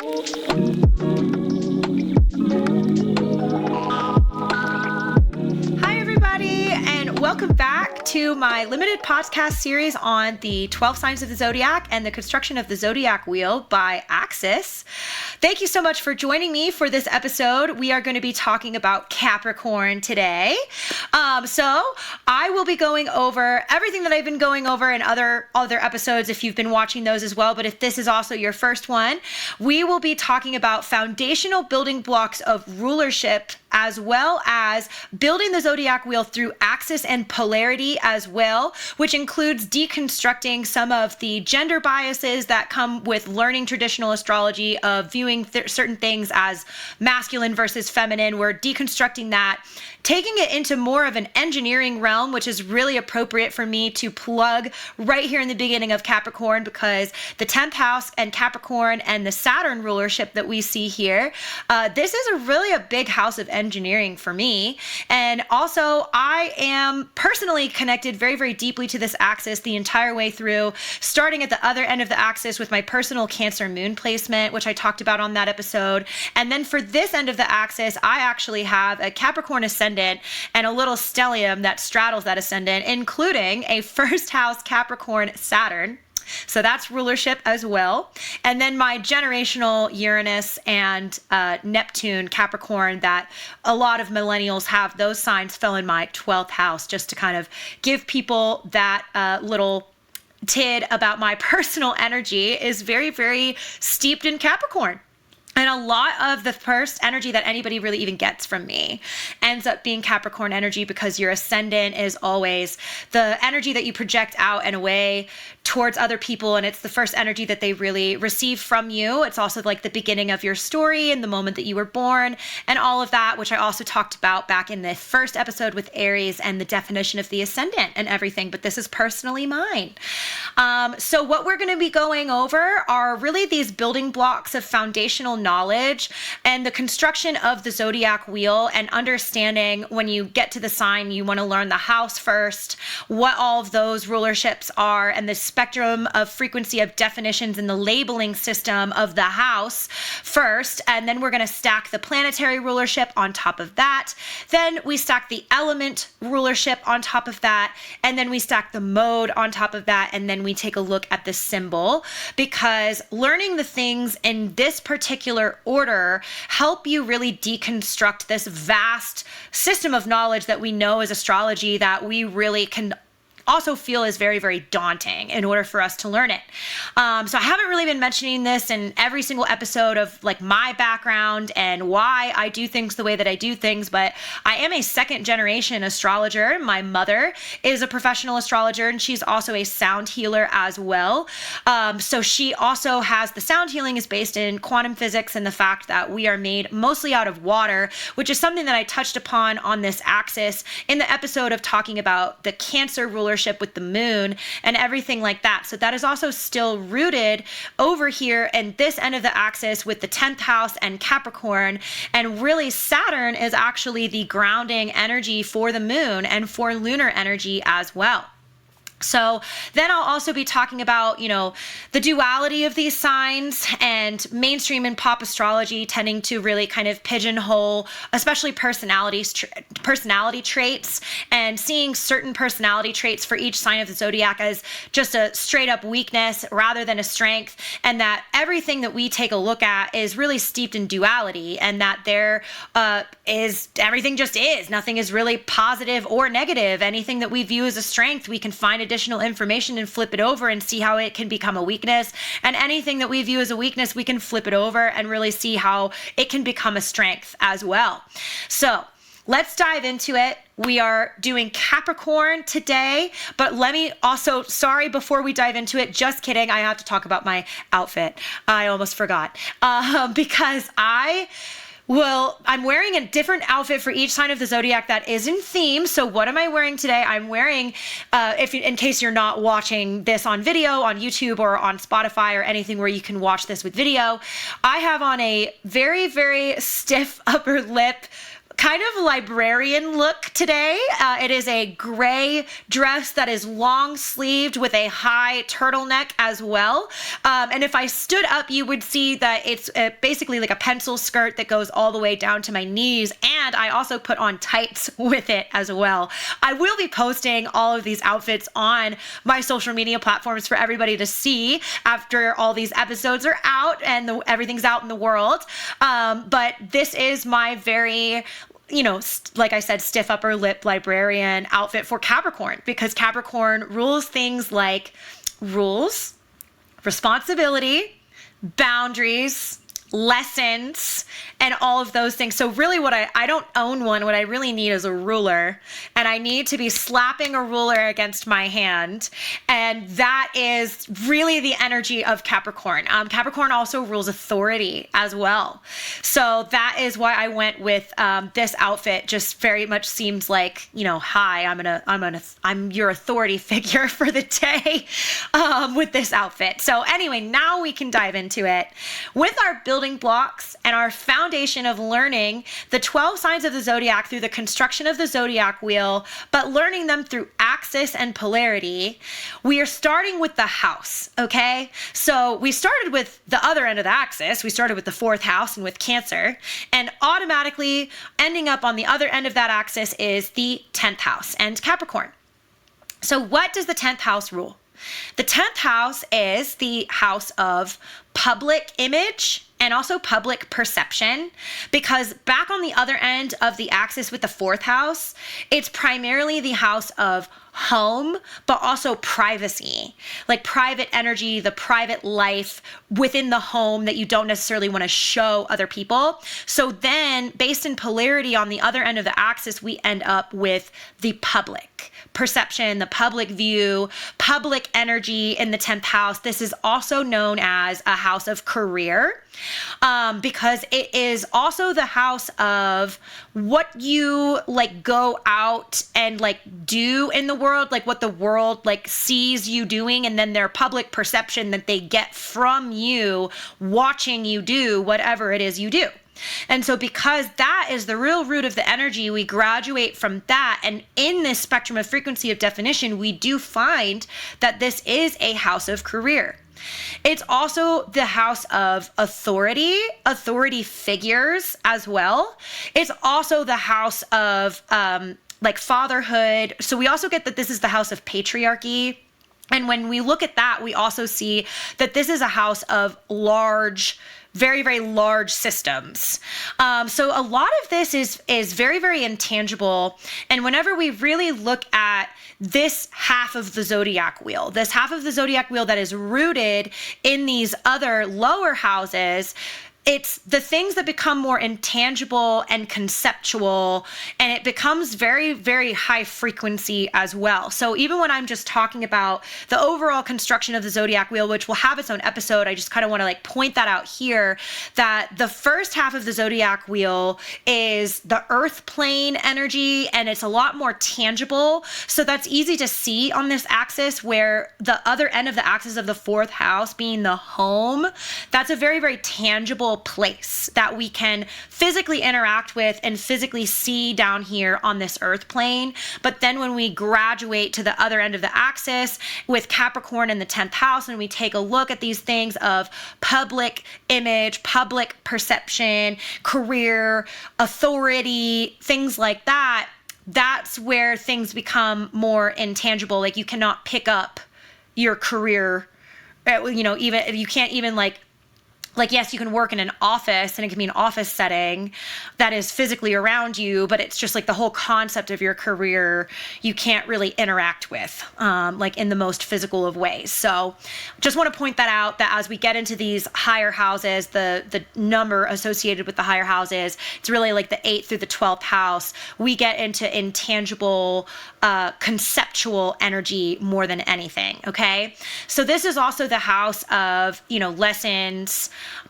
Hi, everybody, and welcome back to my limited podcast series on the 12 signs of the Zodiac and the construction of the Zodiac wheel by Axis. Thank you so much for joining me for this episode. We are going to be talking about Capricorn today. So I will be going over everything that I've been going over in other episodes if you've been watching those as well. But if this is also your first one, we will be talking about foundational building blocks of rulership, as well as building the Zodiac wheel through axis and polarity as well, which includes deconstructing some of the gender biases that come with learning traditional astrology of viewing certain things as masculine versus feminine. We're deconstructing that, taking it into more of an engineering realm, which is really appropriate for me to plug right here in the beginning of Capricorn, because the 10th house and Capricorn and the Saturn rulership that we see here, this is really a big house of engineering for me. And also, I am personally connected very, very deeply to this axis the entire way through, starting at the other end of the axis with my personal Cancer moon placement, which I talked about on that episode. And then for this end of the axis, I actually have a Capricorn ascendant and a little stellium that straddles that ascendant, including a first house Capricorn Saturn. So that's rulership as well. And then my generational Uranus and Neptune Capricorn, that a lot of millennials have, those signs fell in my 12th house, just to kind of give people that little tid about my personal energy is very, very steeped in Capricorn. And a lot of the first energy that anybody really even gets from me ends up being Capricorn energy, because your ascendant is always the energy that you project out and away towards other people. And it's the first energy that they really receive from you. It's also like the beginning of your story and the moment that you were born and all of that, which I also talked about back in the first episode with Aries and the definition of the ascendant and everything. But this is personally mine. So what we're going to be going over are really these building blocks of foundational knowledge and the construction of the Zodiac wheel, and understanding when you get to the sign, you want to learn the house first, what all of those rulerships are, and the spectrum of frequency of definitions in the labeling system of the house first. And then we're going to stack the planetary rulership on top of that. Then we stack the element rulership on top of that. And then we stack the mode on top of that. And then we take a look at the symbol, because learning the things in this particular order help you really deconstruct this vast system of knowledge that we know as astrology, that we really can also feel is very, very daunting in order for us to learn it. So I haven't really been mentioning this in every single episode of like my background and why I do things the way that I do things, but I am a second generation astrologer. My mother is a professional astrologer, and she's also a sound healer as well. So she also has, the sound healing is based in quantum physics and the fact that we are made mostly out of water, which is something that I touched upon on this axis in the episode of talking about the Cancer rulership with the moon and everything like that. So that is also still rooted over here in this end of the axis with the 10th house and Capricorn. And really Saturn is actually the grounding energy for the moon and for lunar energy as well. So then I'll also be talking about, the duality of these signs, and mainstream and pop astrology tending to really kind of pigeonhole, especially personality traits, and seeing certain personality traits for each sign of the zodiac as just a straight up weakness rather than a strength, and that everything that we take a look at is really steeped in duality, and that there is everything just is. Nothing is really positive or negative. Anything that we view as a strength, we can find additional information and flip it over and see how it can become a weakness. And anything that we view as a weakness, we can flip it over and really see how it can become a strength as well. So let's dive into it. We are doing Capricorn today, but let me also, sorry, before we dive into it, just kidding, I have to talk about my outfit. I almost forgot, because I'm wearing a different outfit for each sign of the zodiac that is in theme. So what am I wearing today? I'm wearing, in case you're not watching this on video, on YouTube or on Spotify or anything where you can watch this with video, I have on a very, very stiff upper lip kind of librarian look today. It is a gray dress that is long sleeved with a high turtleneck as well. And if I stood up, you would see that it's basically like a pencil skirt that goes all the way down to my knees. And I also put on tights with it as well. I will be posting all of these outfits on my social media platforms for everybody to see after all these episodes are out and everything's out in the world. But this is my very, like I said, stiff upper lip librarian outfit for Capricorn, because Capricorn rules things like rules, responsibility, boundaries, lessons, and all of those things. So really what I don't own one. What I really need is a ruler, and I need to be slapping a ruler against my hand. And that is really the energy of Capricorn. Capricorn also rules authority as well. So that is why I went with this outfit. Just very much seems like, hi, I'm your authority figure for the day with this outfit. So anyway, now we can dive into it with our building blocks and our foundation of learning the 12 signs of the zodiac through the construction of the zodiac wheel, but learning them through axis and polarity. We are starting with the house, okay? So we started with the other end of the axis. We started with the 4th house and with Cancer, and automatically ending up on the other end of that axis is the 10th house and Capricorn. So what does the 10th house rule? The 10th house is the house of public image and also public perception, because back on the other end of the axis with the 4th house, it's primarily the house of home, but also privacy, like private energy, the private life within the home that you don't necessarily want to show other people. So then based in polarity on the other end of the axis, we end up with the public perception, the public view, public energy in the 10th house. This is also known as a house of career, because it is also the house of what you go out and do in the world, like what the world sees you doing, and then their public perception that they get from you watching you do whatever it is you do. And so because that is the real root of the energy, we graduate from that. And in this spectrum of frequency of definition, we do find that this is a house of career. It's also the house of authority figures as well. It's also the house of fatherhood. So we also get that this is the house of patriarchy. And when we look at that, we also see that this is a house of very, very large systems. So a lot of this is very, very intangible. And whenever we really look at this half of the zodiac wheel that is rooted in these other lower houses, it's the things that become more intangible and conceptual, and it becomes very, very high frequency as well. So even when I'm just talking about the overall construction of the zodiac wheel, which will have its own episode, I just kind of want to point that out here, that the first half of the zodiac wheel is the earth plane energy, and it's a lot more tangible. So that's easy to see on this axis, where the other end of the axis of the 4th house being the home, that's a very, very tangible place that we can physically interact with and physically see down here on this earth plane. But then when we graduate to the other end of the axis with Capricorn in the 10th house, and we take a look at these things of public image, public perception, career, authority, things like that, that's where things become more intangible. Like you cannot pick up your career, even you can't even yes, you can work in an office, and it can be an office setting that is physically around you, but it's just the whole concept of your career you can't really interact with, in the most physical of ways. So just want to point that out, that as we get into these higher houses, the number associated with the higher houses, it's really the 8th through the 12th house, we get into intangible, conceptual energy more than anything, okay? So this is also the house of, lessons,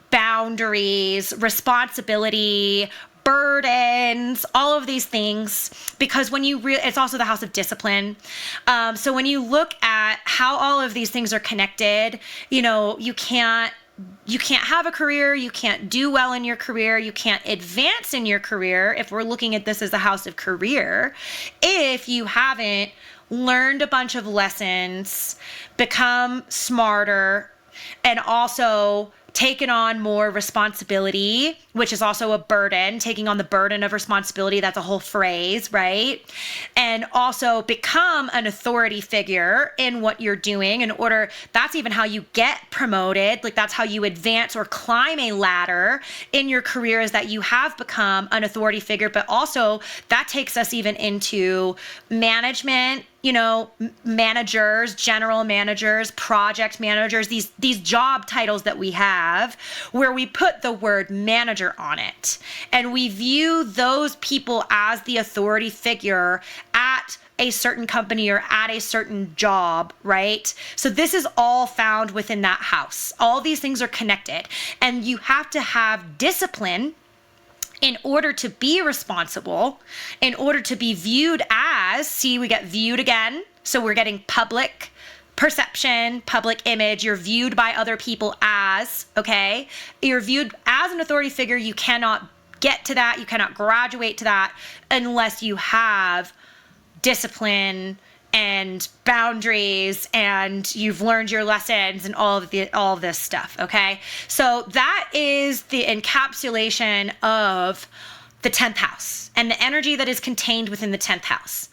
boundaries, responsibility, burdens, all of these things, because when you it's also the house of discipline. So when you look at how all of these things are connected, you can't have a career, you can't do well in your career, you can't advance in your career, if we're looking at this as a house of career, if you haven't learned a bunch of lessons, become smarter, and also taken on more responsibility, which is also a burden, taking on the burden of responsibility. That's a whole phrase, right? And also become an authority figure in what you're doing that's even how you get promoted. Like that's how you advance or climb a ladder in your career, is that you have become an authority figure. But also that takes us even into management, managers, general managers, project managers, these job titles that we have where we put the word manager on it. And we view those people as the authority figure at a certain company or at a certain job, right? So this is all found within that house. All these things are connected, and you have to have discipline in order to be responsible, in order to be viewed as, we get viewed again. So we're getting public perception, public image. You're viewed by other people as, okay? You're viewed as an authority figure. You cannot get to that. You cannot graduate to that unless you have discipline and boundaries, and you've learned your lessons and all of this stuff, okay? So that is the encapsulation of the 10th house and the energy that is contained within the 10th house.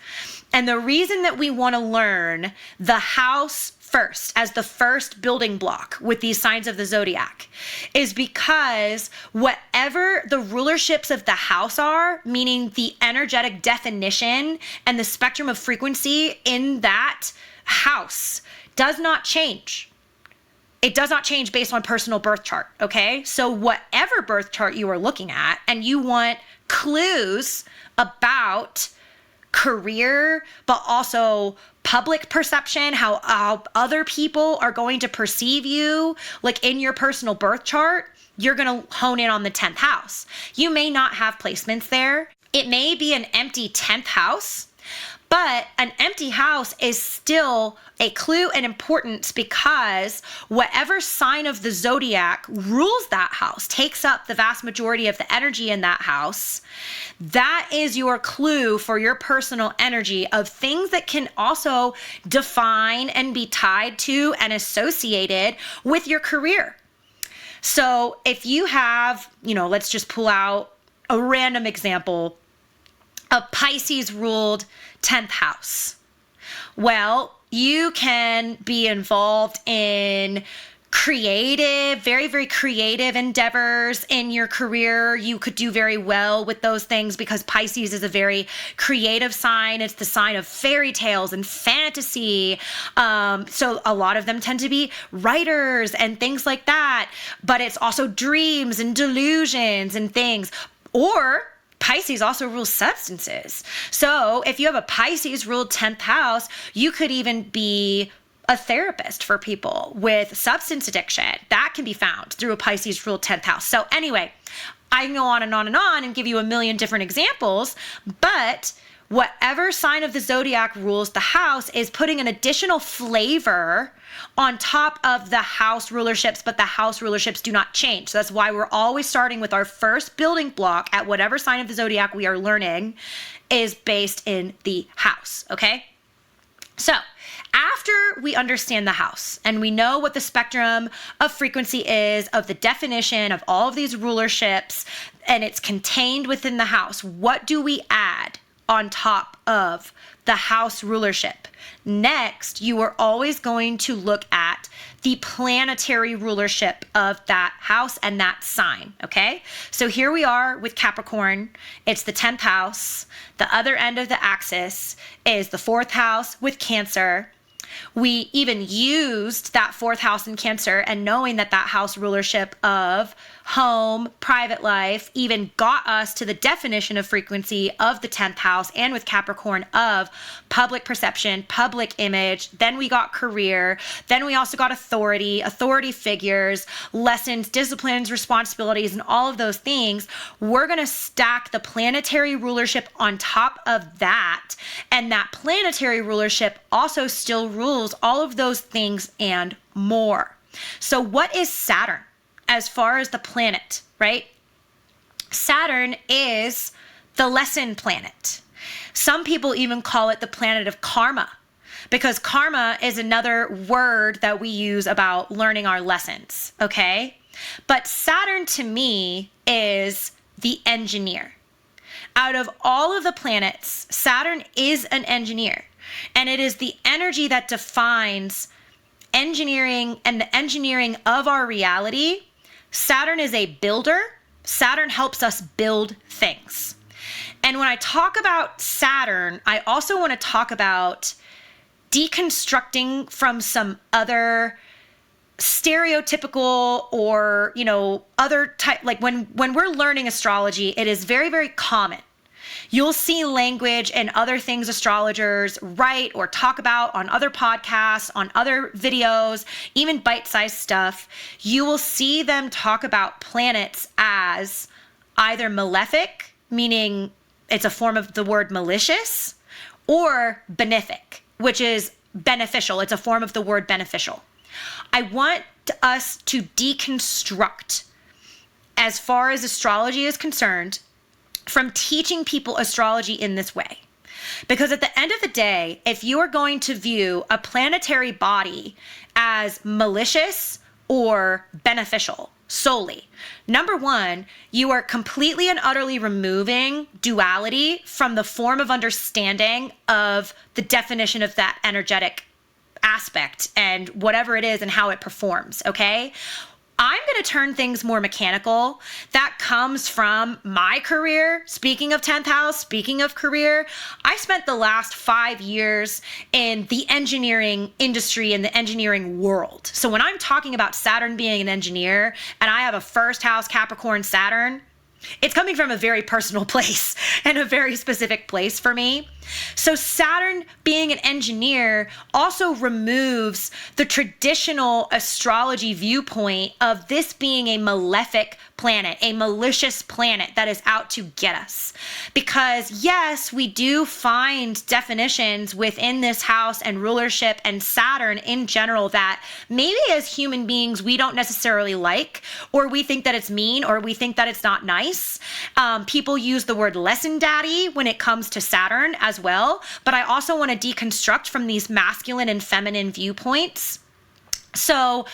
And the reason that we want to learn the house first as the first building block with these signs of the zodiac is because whatever the rulerships of the house are, meaning the energetic definition and the spectrum of frequency in that house, does not change. It does not change based on personal birth chart, okay? So whatever birth chart you are looking at and you want clues about career, but also public perception, how other people are going to perceive you, like in your personal birth chart, you're going to hone in on the 10th house. You may not have placements there. It may be an empty 10th house, but an empty house is still a clue and importance because whatever sign of the zodiac rules that house, takes up the vast majority of the energy in that house, that is your clue for your personal energy of things that can also define and be tied to and associated with your career. So if you have, let's just pull out a random example, a Pisces ruled 10th house. Well, you can be involved in very, very creative endeavors in your career. You could do very well with those things because Pisces is a very creative sign. It's the sign of fairy tales and fantasy. So a lot of them tend to be writers and things like that. But it's also dreams and delusions and things. Or Pisces also rules substances. So if you have a Pisces ruled 10th house, you could even be a therapist for people with substance addiction. That can be found through a Pisces ruled 10th house. So anyway, I can go on and on and on and give you a million different examples, but whatever sign of the zodiac rules the house is putting an additional flavor on top of the house rulerships, but the house rulerships do not change. So that's why we're always starting with our first building block at whatever sign of the zodiac we are learning is based in the house, okay? So after we understand the house and we know what the spectrum of frequency is of the definition of all of these rulerships and it's contained within the house, what do we add on top of the house rulership? Next, you are always going to look at the planetary rulership of that house and that sign, okay? So here we are with Capricorn. It's the 10th house. The other end of the axis is the 4th house with Cancer. We even used that 4th house in Cancer, and knowing that that house rulership of home, private life, even got us to the definition of frequency of the 10th house, and with Capricorn of public perception, public image. Then we got career. Then we also got authority figures, lessons, disciplines, responsibilities, and all of those things. We're going to stack the planetary rulership on top of that. And that planetary rulership also still rules all of those things and more. So what is Saturn? as far as the planet, right? Saturn is the lesson planet. Some people even call it the planet of karma, because karma is another word that we use about learning our lessons, okay? But Saturn to me is the engineer. Out of all of the planets, Saturn is an engineer, and it is the energy that defines engineering and the engineering of our reality. Saturn is a builder. Saturn helps us build things. And when I talk about Saturn, I also want to talk about deconstructing from some other stereotypical or, other type, like when we're learning astrology, it is very, very common. You'll see language and other things astrologers write or talk about on other podcasts, on other videos, even bite-sized stuff. You will see them talk about planets as either malefic, meaning it's a form of the word malicious, or benefic, which is beneficial. It's a form of the word beneficial. I want us to deconstruct, as far as astrology is concerned, from teaching people astrology in this way. Because at the end of the day, if you are going to view a planetary body as malicious or beneficial solely, number one, you are completely and utterly removing duality from the form of understanding of the definition of that energetic aspect and whatever it is and how it performs, okay? I'm going to turn things more mechanical. That comes from my career. Speaking of 10th house, speaking of career, I spent the last 5 years in the engineering industry, in the engineering world. So when I'm talking about Saturn being an engineer and I have a first house Capricorn Saturn, it's coming from a very personal place and a very specific place for me. So Saturn being an engineer also removes the traditional astrology viewpoint of this being a malefic planet, a malicious planet that is out to get us. Because yes, we do find definitions within this house and rulership and Saturn in general that maybe as human beings we don't necessarily like, or we think that it's mean, or we think that it's not nice. People use the word lesson daddy when it comes to Saturn as well, but I also want to deconstruct from these masculine and feminine viewpoints. So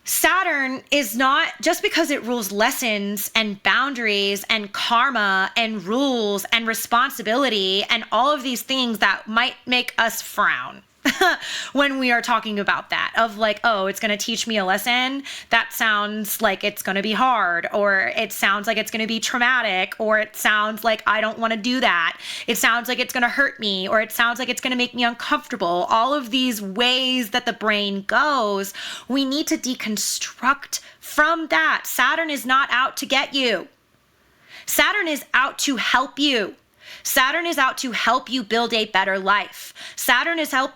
Saturn is not, just because it rules lessons and boundaries and karma and rules and responsibility and all of these things that might make us frown when we are talking about that, of like, oh, it's going to teach me a lesson. That sounds like it's going to be hard, or it sounds like it's going to be traumatic, or it sounds like I don't want to do that. It sounds like it's going to hurt me, or it sounds like it's going to make me uncomfortable. All of these ways that the brain goes, we need to deconstruct from that. Saturn is not out to get you. Saturn is out to help you. Saturn is out to help you build a better life. Saturn is out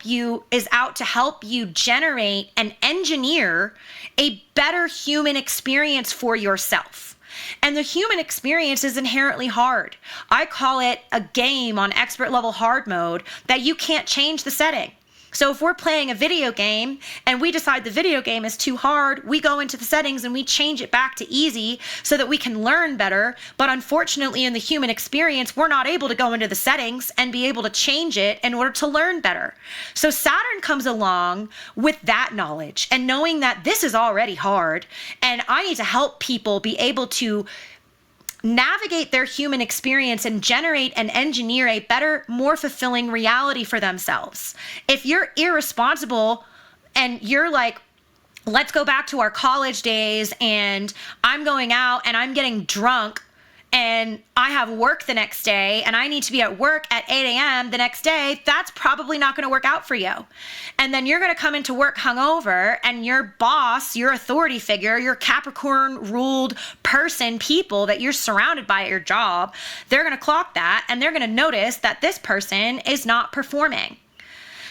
to help you generate and engineer a better human experience for yourself. And the human experience is inherently hard. I call it a game on expert level hard mode that you can't change the setting. So if we're playing a video game and we decide the video game is too hard, we go into the settings and we change it back to easy so that we can learn better. But unfortunately, in the human experience, we're not able to go into the settings and be able to change it in order to learn better. So Saturn comes along with that knowledge and knowing that this is already hard and I need to help people be able to navigate their human experience and generate and engineer a better, more fulfilling reality for themselves. If you're irresponsible and you're like, let's go back to our college days and I'm going out and I'm getting drunk and I have work the next day and I need to be at work at 8 a.m. the next day, that's probably not going to work out for you. And then you're going to come into work hungover and your boss, your authority figure, your Capricorn ruled person, people that you're surrounded by at your job, they're going to clock that and they're going to notice that this person is not performing.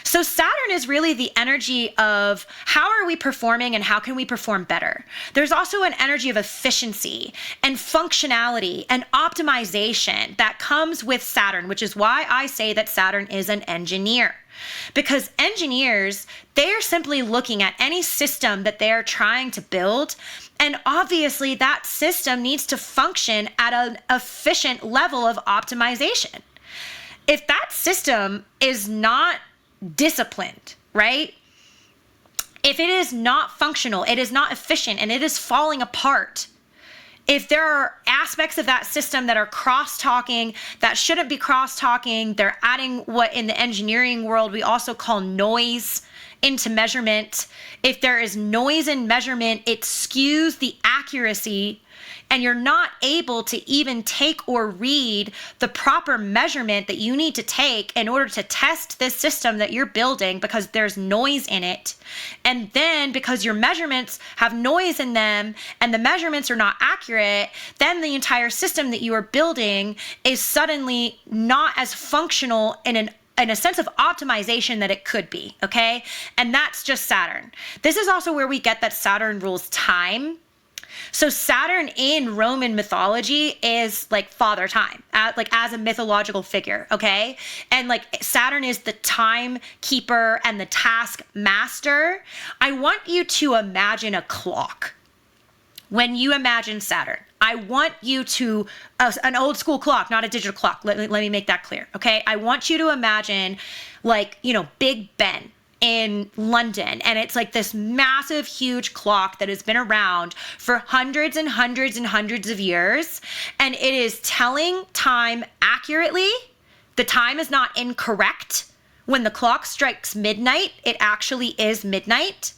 So Saturn is really the energy of how are we performing and how can we perform better. There's also an energy of efficiency and functionality and optimization that comes with Saturn, which is why I say that Saturn is an engineer. Because engineers, they are simply looking at any system that they are trying to build And obviously that system needs to function at an efficient level of optimization. If that system is not disciplined, right? If it is not functional, it is not efficient, and it is falling apart. If there are aspects of that system that are cross-talking, that shouldn't be cross-talking, they're adding what in the engineering world we also call noise into measurement. If there is noise in measurement, it skews the accuracy, and you're not able to even take or read the proper measurement that you need to take in order to test this system that you're building, because there's noise in it. And then because your measurements have noise in them and the measurements are not accurate, then the entire system that you are building is suddenly not as functional in a sense of optimization that it could be, okay? And that's just Saturn. This is also where we get that Saturn rules time. So Saturn in Roman mythology is like father time, like as a mythological figure, okay? And like Saturn is the timekeeper and the task master. I want you to imagine a clock. When you imagine Saturn, I want you to, an old school clock, not a digital clock. Let me make that clear, okay? I want you to imagine like, Big Ben in London, and it's like this massive, huge clock that has been around for hundreds and hundreds and hundreds of years, and it is telling time accurately. The time is not incorrect. When the clock strikes midnight, it actually is midnight.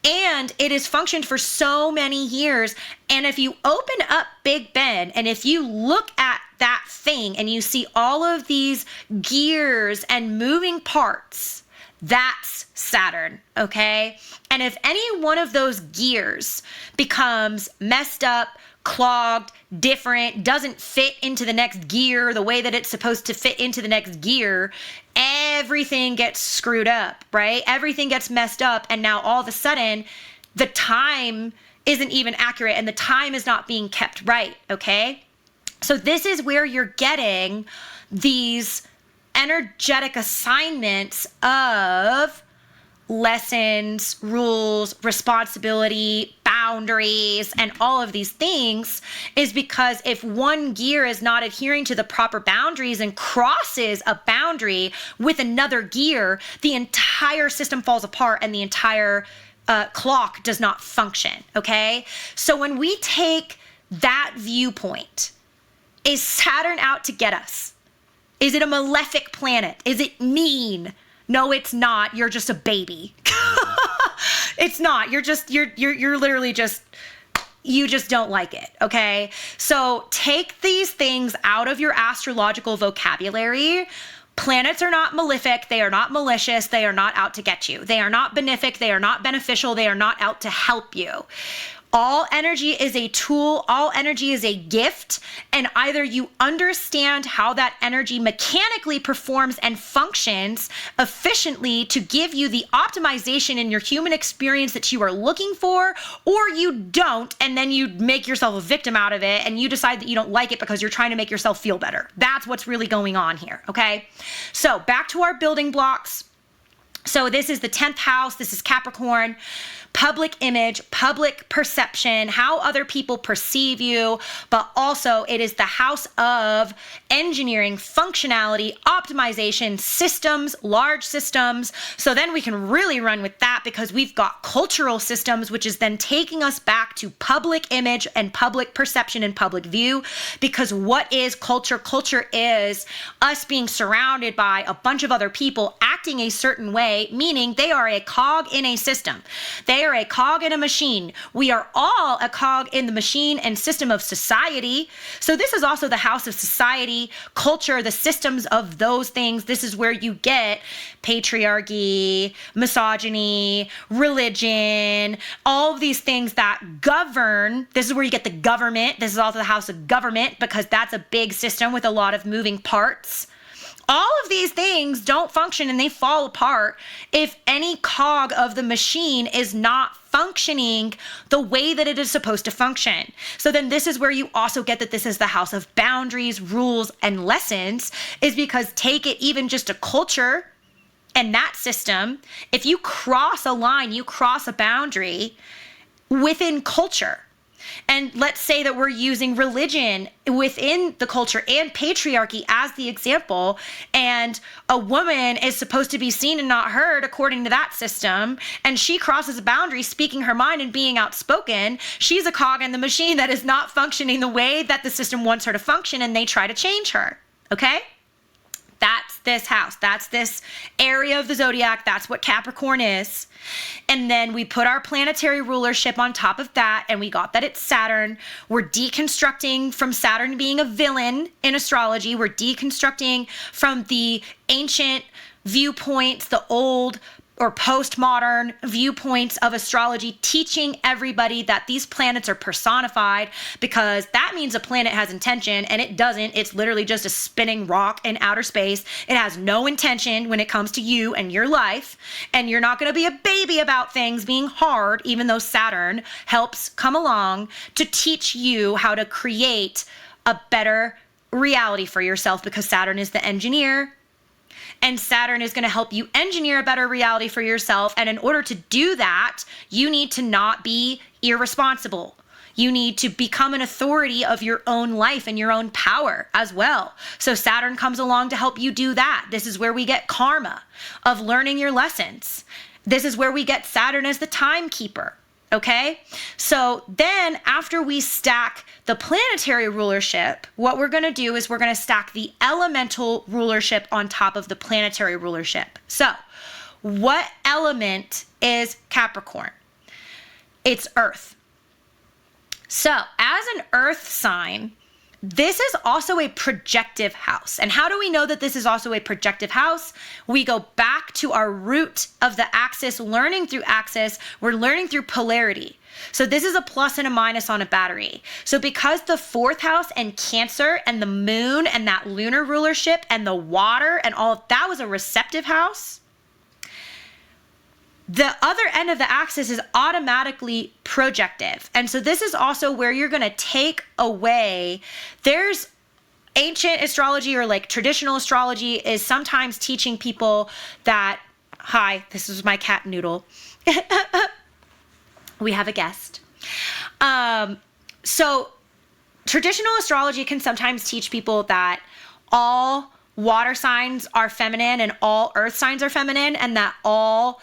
And it has functioned for so many years. And if you open up Big Ben, and if you look at that thing and you see all of these gears and moving parts, that's Saturn, okay? And if any one of those gears becomes messed up, clogged, different, doesn't fit into the next gear the way that it's supposed to fit into the next gear, everything gets screwed up, right? Everything gets messed up, and now all of a sudden, the time isn't even accurate and the time is not being kept right, okay? So this is where you're getting these energetic assignments of lessons, rules, responsibility, boundaries, and all of these things, is because if one gear is not adhering to the proper boundaries and crosses a boundary with another gear, the entire system falls apart and the entire clock does not function, okay? So when we take that viewpoint, is Saturn out to get us? Is it a malefic planet? Is it mean? No, it's not. You're just a baby. It's not. You're literally just, you just don't like it, okay? So take these things out of your astrological vocabulary. Planets are not malefic. They are not malicious. They are not out to get you. They are not benefic. They are not beneficial. They are not out to help you. All energy is a tool, all energy is a gift, and either you understand how that energy mechanically performs and functions efficiently to give you the optimization in your human experience that you are looking for, or you don't, and then you make yourself a victim out of it, and you decide that you don't like it because you're trying to make yourself feel better. That's what's really going on here, okay? So back to our building blocks. So this is the 10th house, this is Capricorn. Public image, public perception, how other people perceive you, but also it is the house of engineering, functionality, optimization, systems, large systems. So then we can really run with that because we've got cultural systems, which is then taking us back to public image and public perception and public view. Because what is culture? Culture is us being surrounded by a bunch of other people acting a certain way, meaning they are a cog in a system. They are a cog in a machine. We are all a cog in the machine and system of society. So this is also the house of society, culture, the systems of those things. This is where you get patriarchy, misogyny, religion, all of these things that govern. This is where you get the government. This is also the house of government because that's a big system with a lot of moving parts. All of these things don't function and they fall apart if any cog of the machine is not functioning the way that it is supposed to function. So then this is where you also get that this is the house of boundaries, rules, and lessons, is because take it even just a culture and that system, if you cross a line, you cross a boundary, within culture. And let's say that we're using religion within the culture and patriarchy as the example, and a woman is supposed to be seen and not heard according to that system, and she crosses a boundary speaking her mind and being outspoken. She's a cog in the machine that is not functioning the way that the system wants her to function, and they try to change her. Okay? That's this house. That's this area of the zodiac. That's what Capricorn is. And then we put our planetary rulership on top of that, and we got that it's Saturn. We're deconstructing from Saturn being a villain in astrology. We're deconstructing from the ancient viewpoints, the old or postmodern viewpoints of astrology, teaching everybody that these planets are personified, because that means a planet has intention, and it doesn't. It's literally just a spinning rock in outer space. It has no intention when it comes to you and your life, and you're not going to be a baby about things being hard, even though Saturn helps come along to teach you how to create a better reality for yourself, because Saturn is the engineer. And Saturn is going to help you engineer a better reality for yourself. And in order to do that, you need to not be irresponsible. You need to become an authority of your own life and your own power as well. So Saturn comes along to help you do that. This is where we get karma of learning your lessons. This is where we get Saturn as the timekeeper. Okay? So then after we stack the planetary rulership, what we're going to do is we're going to stack the elemental rulership on top of the planetary rulership. So what element is Capricorn? It's Earth. So as an Earth sign, this is also a projective house. And how do we know that this is also a projective house? We go back to our root of the axis, learning through axis. We're learning through polarity. So this is a plus and a minus on a battery. So because the fourth house and Cancer and the moon and that lunar rulership and the water and all of that was a receptive house, the other end of the axis is automatically projective. And so this is also where you're going to take away, there's ancient astrology or like traditional astrology is sometimes teaching people that, hi, this is my cat Noodle. We have a guest. So traditional astrology can sometimes teach people that all water signs are feminine and all earth signs are feminine, and that all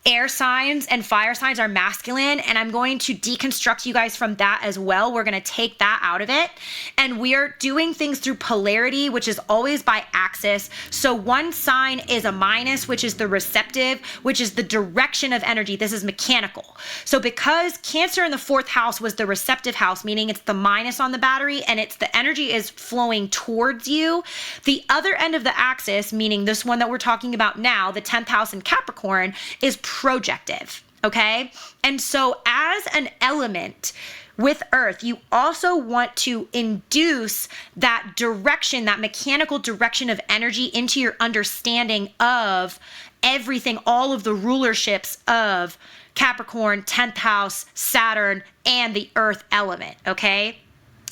air signs and fire signs are masculine, and I'm going to deconstruct you guys from that as well. We're going to take that out of it, and we are doing things through polarity, which is always by axis. So one sign is a minus, which is the receptive, which is the direction of energy. This is mechanical. So because Cancer in the fourth house was the receptive house, meaning it's the minus on the battery and it's the energy is flowing towards you, the other end of the axis, meaning this one that we're talking about now, the 10th house in Capricorn, is projective, okay? And so as an element with Earth, you also want to induce that direction, that mechanical direction of energy into your understanding of everything, all of the rulerships of Capricorn, 10th house, Saturn, and the Earth element, okay?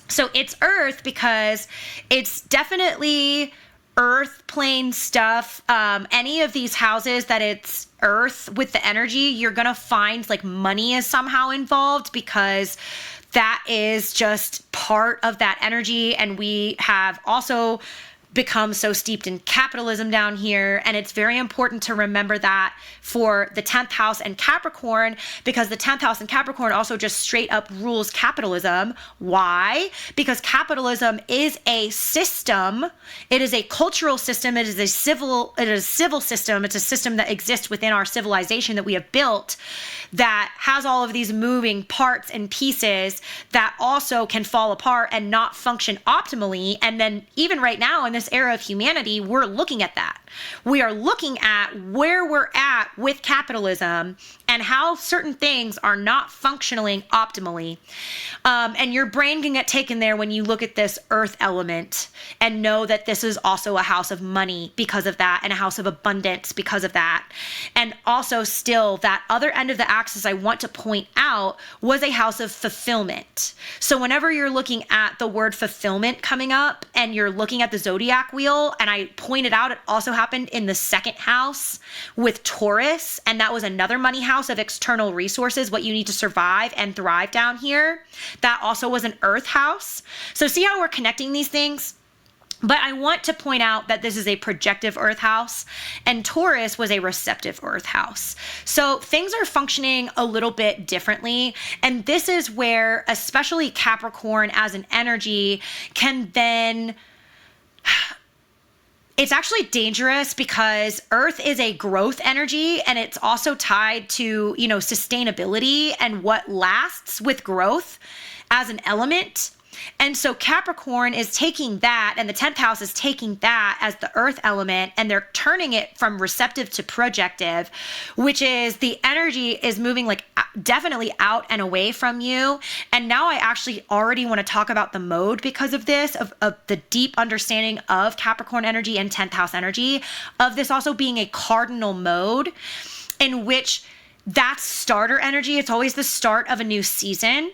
So it's Earth because it's definitely earth plane stuff. Any of these houses that it's earth with the energy, you're going to find like money is somehow involved, because that is just part of that energy. And we have also become so steeped in capitalism down here. And it's very important to remember that for the 10th house and Capricorn, because the 10th house and Capricorn also just straight up rules capitalism. Why? Because capitalism is a system. It is a cultural system. It is a civil system. It's a system that exists within our civilization that we have built, that has all of these moving parts and pieces that also can fall apart and not function optimally. And then even right now in this era of humanity, we're looking at that. We are looking at where we're at with capitalism and how certain things are not functioning optimally. And your brain can get taken there when you look at this earth element and know that this is also a house of money because of that, and a house of abundance because of that. And also still that other end of the axis I want to point out was a house of fulfillment. So whenever you're looking at the word fulfillment coming up and you're looking at the zodiac, zodiac wheel. And I pointed out it also happened in the second house with Taurus. And that was another money house of external resources, what you need to survive and thrive down here. That also was an earth house. So see how we're connecting these things? But I want to point out that this is a projective earth house and Taurus was a receptive earth house. So things are functioning a little bit differently. And this is where especially Capricorn as an energy can then, it's actually dangerous because earth is a growth energy and it's also tied to, sustainability and what lasts with growth as an element. And so Capricorn is taking that, and the 10th house is taking that as the earth element, and they're turning it from receptive to projective, which is the energy is moving like definitely out and away from you. And now I actually already want to talk about the mode because of this, of the deep understanding of Capricorn energy and 10th house energy, of this also being a cardinal mode in which that's starter energy. It's always the start of a new season.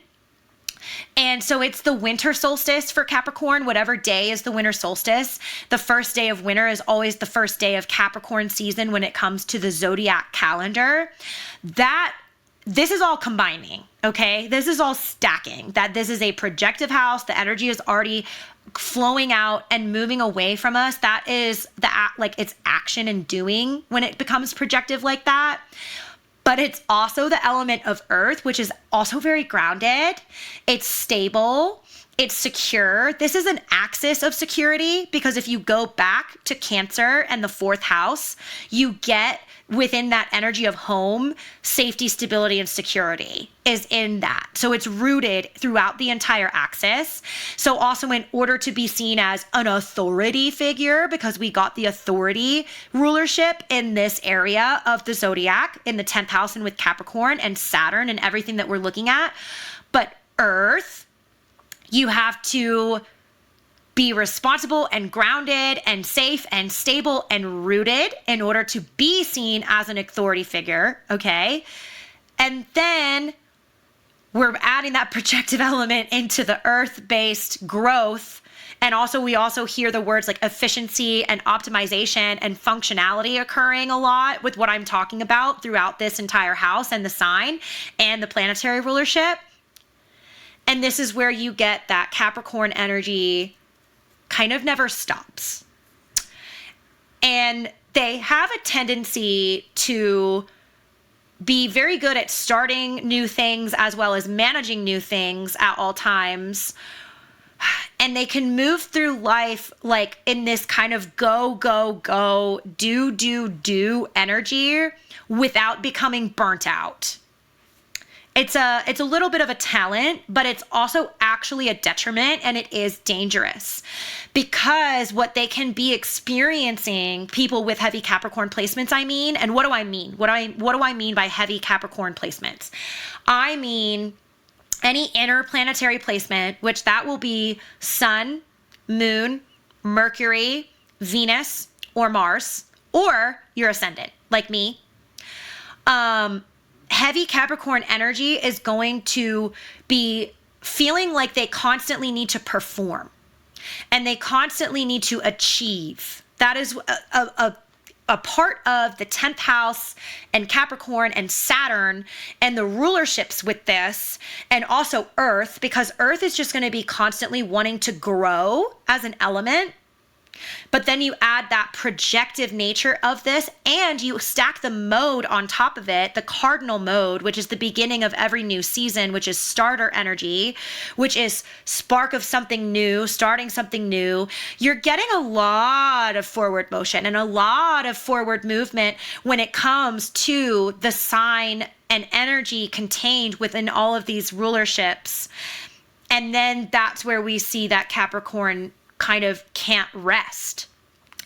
And so it's the winter solstice for Capricorn, whatever day is the winter solstice. The first day of winter is always the first day of Capricorn season when it comes to the zodiac calendar. This is all combining, okay? This is all stacking, that this is a projective house. The energy is already flowing out and moving away from us. That is it's action and doing when it becomes projective like that. But it's also the element of earth, which is also very grounded. It's stable. It's secure. This is an axis of security because if you go back to Cancer and the 4th house, you get within that energy of home, safety, stability, and security is in that. So it's rooted throughout the entire axis. So also in order to be seen as an authority figure, because we got the authority rulership in this area of the zodiac in the 10th house and with Capricorn and Saturn and everything that we're looking at. But Earth, you have to be responsible and grounded and safe and stable and rooted in order to be seen as an authority figure, okay? And then we're adding that projective element into the earth-based growth. And also we also hear the words like efficiency and optimization and functionality occurring a lot with what I'm talking about throughout this entire house and the sign and the planetary rulership. And this is where you get that Capricorn energy kind of never stops. And they have a tendency to be very good at starting new things as well as managing new things at all times. And they can move through life like in this kind of go, go, go, do energy without becoming burnt out. It's a little bit of a talent, but it's also actually a detriment, and it is dangerous because what they can be experiencing, people with heavy Capricorn placements, and what do I mean? What do I mean by heavy Capricorn placements? I mean any interplanetary placement, which that will be Sun, Moon, Mercury, Venus, or Mars, or your ascendant, like me. Heavy Capricorn energy is going to be feeling like they constantly need to perform and they constantly need to achieve. That is a part of the 10th house and Capricorn and Saturn and the rulerships with this, and also Earth, because Earth is just going to be constantly wanting to grow as an element. But then you add that projective nature of this and you stack the mode on top of it, the cardinal mode, which is the beginning of every new season, which is starter energy, which is spark of something new, starting something new. You're getting a lot of forward motion and a lot of forward movement when it comes to the sign and energy contained within all of these rulerships. And then that's where we see that Capricorn kind of can't rest.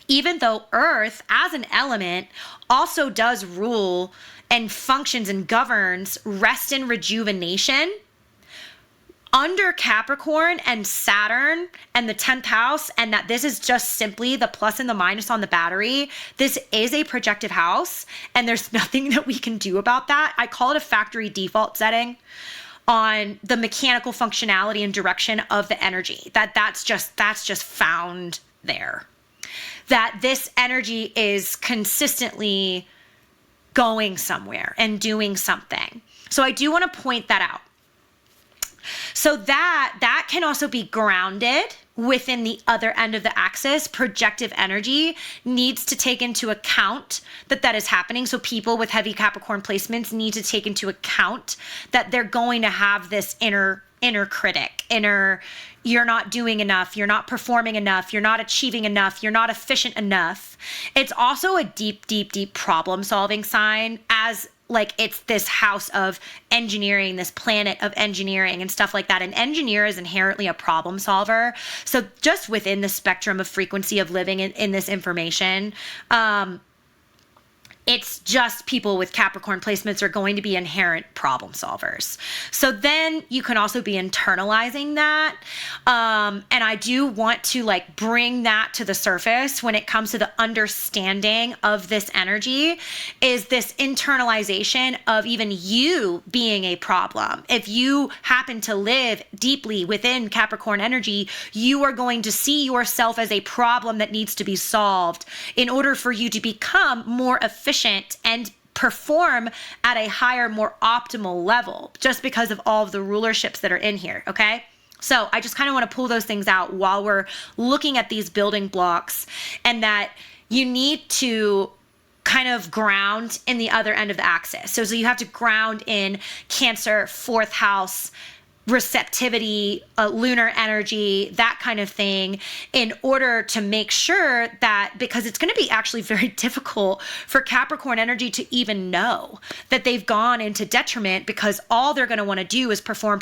Even though Earth as an element also does rule and functions and governs rest and rejuvenation, under Capricorn and Saturn and the 10th house, and that this is just simply the plus and the minus on the battery, this is a projective house and there's nothing that we can do about that. I call it a factory default setting on the mechanical functionality and direction of the energy. That's just found there. that this energy is consistently going somewhere and doing something. So I do want to point that out. So that can also be grounded within the other end of the axis. Projective energy needs to take into account that is happening. So people with heavy Capricorn placements need to take into account that they're going to have this inner critic, you're not doing enough, you're not performing enough, you're not achieving enough, you're not efficient enough. It's also a deep, deep, deep problem solving sign, as like it's this house of engineering, this planet of engineering and stuff like that. An engineer is inherently a problem solver. So just within the spectrum of frequency of living in this information, it's just people with Capricorn placements are going to be inherent problem solvers. So then you can also be internalizing that. And I do want to like bring that to the surface when it comes to the understanding of this energy, is this internalization of even you being a problem. If you happen to live deeply within Capricorn energy, you are going to see yourself as a problem that needs to be solved in order for you to become more efficient and perform at a higher, more optimal level, just because of all of the rulerships that are in here, okay? So I just kind of want to pull those things out while we're looking at these building blocks, and that you need to kind of ground in the other end of the axis. So you have to ground in Cancer, 4th house, receptivity, lunar energy, that kind of thing, in order to make sure that, because it's going to be actually very difficult for Capricorn energy to even know that they've gone into detriment, because all they're going to want to do is perform,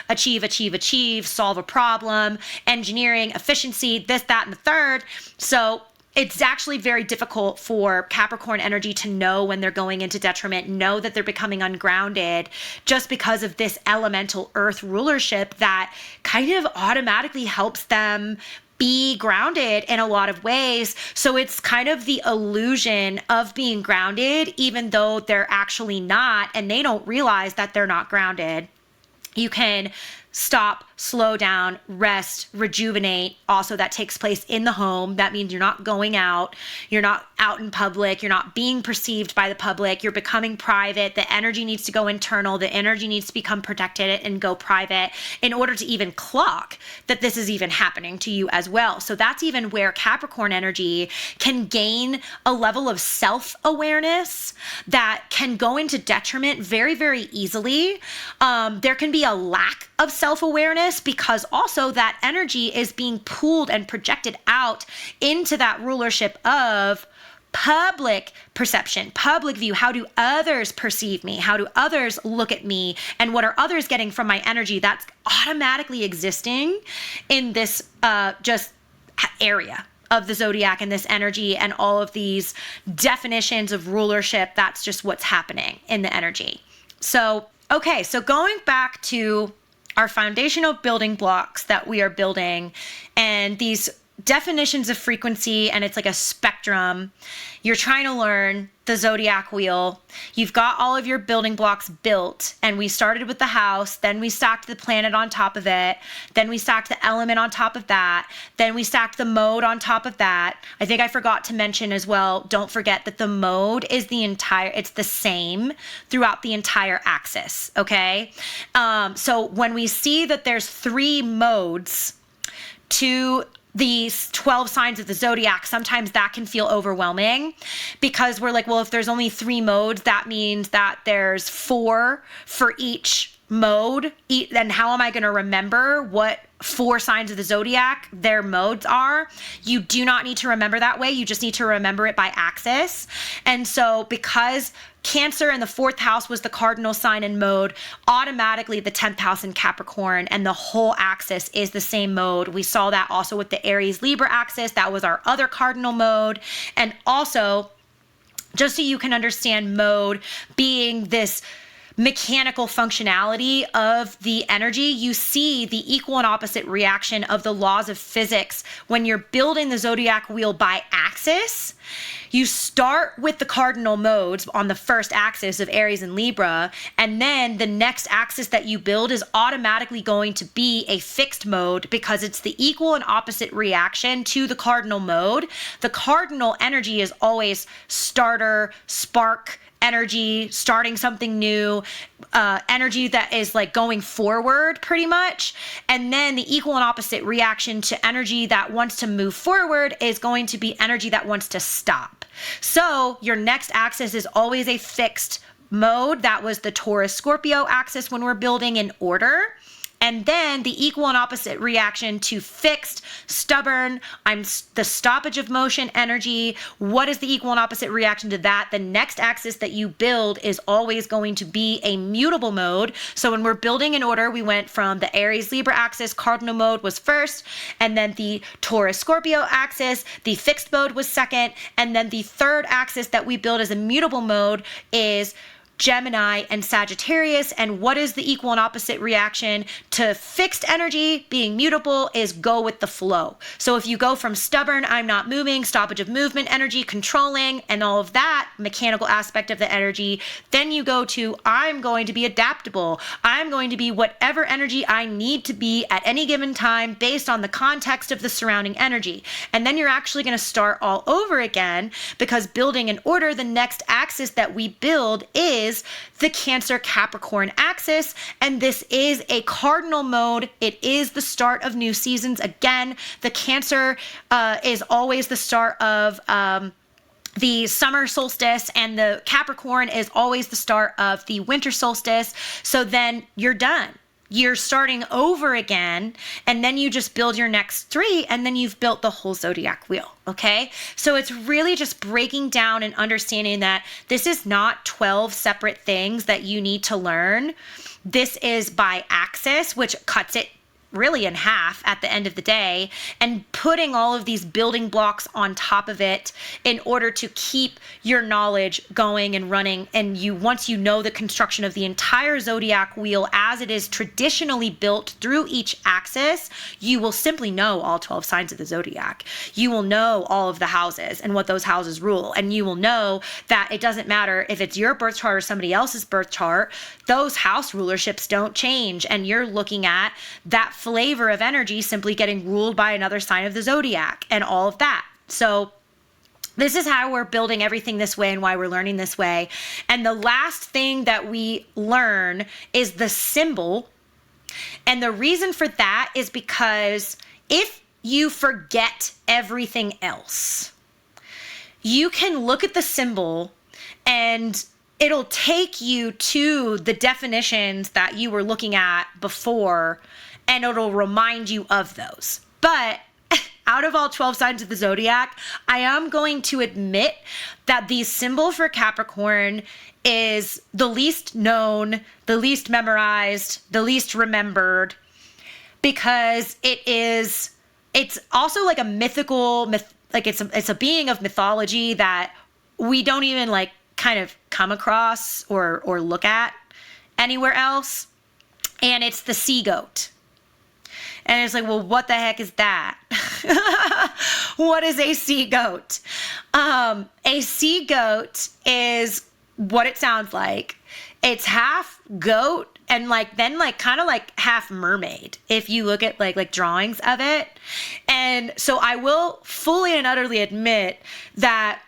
achieve, solve a problem, engineering, efficiency, this, that, and the third. So it's actually very difficult for Capricorn energy to know when they're going into detriment, know that they're becoming ungrounded, just because of this elemental earth rulership that kind of automatically helps them be grounded in a lot of ways. So it's kind of the illusion of being grounded, even though they're actually not, and they don't realize that they're not grounded. You can stop, slow down, rest, rejuvenate. Also, that takes place in the home. That means you're not going out. You're not out in public. You're not being perceived by the public. You're becoming private. The energy needs to go internal. The energy needs to become protected and go private in order to even clock that this is even happening to you as well. So that's even where Capricorn energy can gain a level of self-awareness that can go into detriment very, very easily. There can be a lack of self-awareness, because also that energy is being pulled and projected out into that rulership of public perception, public view. How do others perceive me? How do others look at me? And what are others getting from my energy? That's automatically existing in this just area of the zodiac and this energy and all of these definitions of rulership. That's just what's happening in the energy. So, okay, so going back to our foundational building blocks that we are building, and these definitions of frequency, and it's like a spectrum. You're trying to learn the zodiac wheel. You've got all of your building blocks built, and we started with the house, then we stacked the planet on top of it, then we stacked the element on top of that, then we stacked the mode on top of that. I think I forgot to mention as well, don't forget that the mode is it's the same throughout the entire axis, okay? So when we see that there's 3 modes to these 12 signs of the zodiac, sometimes that can feel overwhelming, because we're like, well, if there's only 3 modes, that means that there's 4 for each mode. Then how am I going to remember what 4 signs of the zodiac, their modes are? You do not need to remember that way. You just need to remember it by axis. And so because Cancer in the 4th house was the cardinal sign and mode, automatically the 10th house in Capricorn and the whole axis is the same mode. We saw that also with the Aries Libra axis. That was our other cardinal mode. And also, just so you can understand mode being this mechanical functionality of the energy, you see the equal and opposite reaction of the laws of physics when you're building the zodiac wheel by axis. You start with the cardinal modes on the first axis of Aries and Libra, and then the next axis that you build is automatically going to be a fixed mode because it's the equal and opposite reaction to the cardinal mode. The cardinal energy is always starter, spark, energy, starting something new, energy that is like going forward pretty much. And then the equal and opposite reaction to energy that wants to move forward is going to be energy that wants to stop. So your next axis is always a fixed mode. That was the Taurus Scorpio axis when we're building in order. And then the equal and opposite reaction to fixed, stubborn, I'm the stoppage of motion energy. What is the equal and opposite reaction to that? The next axis that you build is always going to be a mutable mode. So when we're building in order, we went from the Aries Libra axis, cardinal mode was first, and then the Taurus Scorpio axis, the fixed mode was second, and then the third axis that we build as a mutable mode is Gemini and Sagittarius. And what is the equal and opposite reaction to fixed energy being mutable is go with the flow. So if you go from stubborn, I'm not moving, stoppage of movement energy, controlling, and all of that mechanical aspect of the energy, then you go to I'm going to be adaptable. I'm going to be whatever energy I need to be at any given time based on the context of the surrounding energy. And then you're actually going to start all over again because building in order, the next axis that we build is the Cancer Capricorn axis, and this is a cardinal mode. It is the start of new seasons. Again, the Cancer is always the start of the summer solstice, and the Capricorn is always the start of the winter solstice. So then you're done. You're starting over again, and then you just build your next three, and then you've built the whole zodiac wheel, okay? So it's really just breaking down and understanding that this is not 12 separate things that you need to learn. This is by axis, which cuts it really in half at the end of the day, and putting all of these building blocks on top of it in order to keep your knowledge going and running. And once you know the construction of the entire zodiac wheel as it is traditionally built through each axis, you will simply know all 12 signs of the zodiac. You will know all of the houses and what those houses rule. And you will know that it doesn't matter if it's your birth chart or somebody else's birth chart, those house rulerships don't change. And you're looking at that flavor of energy simply getting ruled by another sign of the zodiac and all of that. So this is how we're building everything this way and why we're learning this way. And the last thing that we learn is the symbol. And the reason for that is because if you forget everything else, you can look at the symbol and it'll take you to the definitions that you were looking at before, and it'll remind you of those. But out of all 12 signs of the zodiac, I am going to admit that the symbol for Capricorn is the least known, the least memorized, the least remembered, because it's also like a mythical, it's a being of mythology that we don't even like kind of come across or look at anywhere else. And it's the sea goat. And it's like, well, what the heck is that? What is a sea goat? A sea goat is what it sounds like. It's half goat and kind of like half mermaid if you look at like drawings of it. And so I will fully and utterly admit that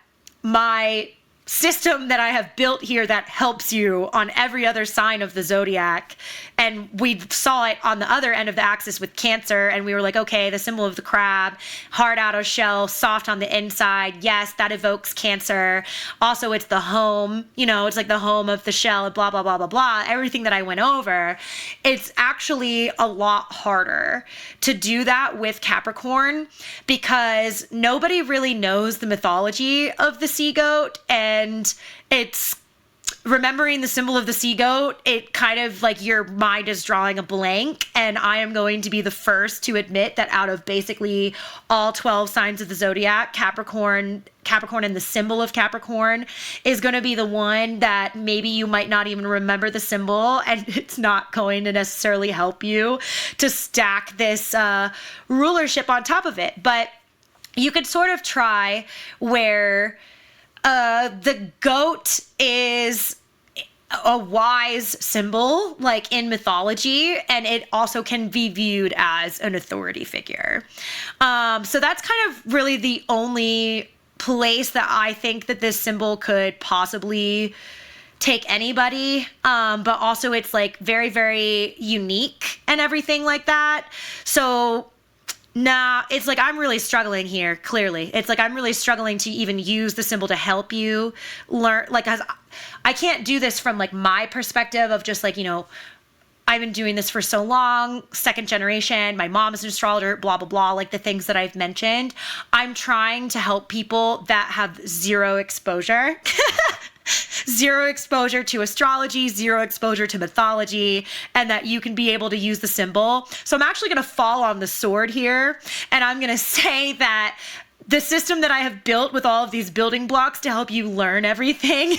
my system that I have built here that helps you on every other sign of the zodiac. And we saw it on the other end of the axis with Cancer. And we were like, okay, the symbol of the crab, hard outer shell, soft on the inside. Yes, that evokes Cancer. Also, it's the home, it's like the home of the shell, blah, blah, blah, blah, blah. Everything that I went over. It's actually a lot harder to do that with Capricorn because nobody really knows the mythology of the sea goat. And it's remembering the symbol of the sea goat, it kind of like your mind is drawing a blank. And I am going to be the first to admit that out of basically all 12 signs of the zodiac, Capricorn and the symbol of Capricorn is going to be the one that maybe you might not even remember the symbol, and it's not going to necessarily help you to stack this rulership on top of it. But you could sort of try where the goat is a wise symbol, like in mythology, and it also can be viewed as an authority figure. So that's kind of really the only place that I think that this symbol could possibly take anybody. But also it's like very, very unique and everything like that. So nah, it's like I'm really struggling here, clearly. It's like I'm really struggling to even use the symbol to help you learn. Like, I can't do this from like my perspective of just like, I've been doing this for so long, second generation, my mom is an astrologer, blah, blah, blah, like the things that I've mentioned. I'm trying to help people that have zero exposure. Zero exposure to astrology, zero exposure to mythology, and that you can be able to use the symbol. So I'm actually going to fall on the sword here, and I'm going to say that the system that I have built with all of these building blocks to help you learn everything,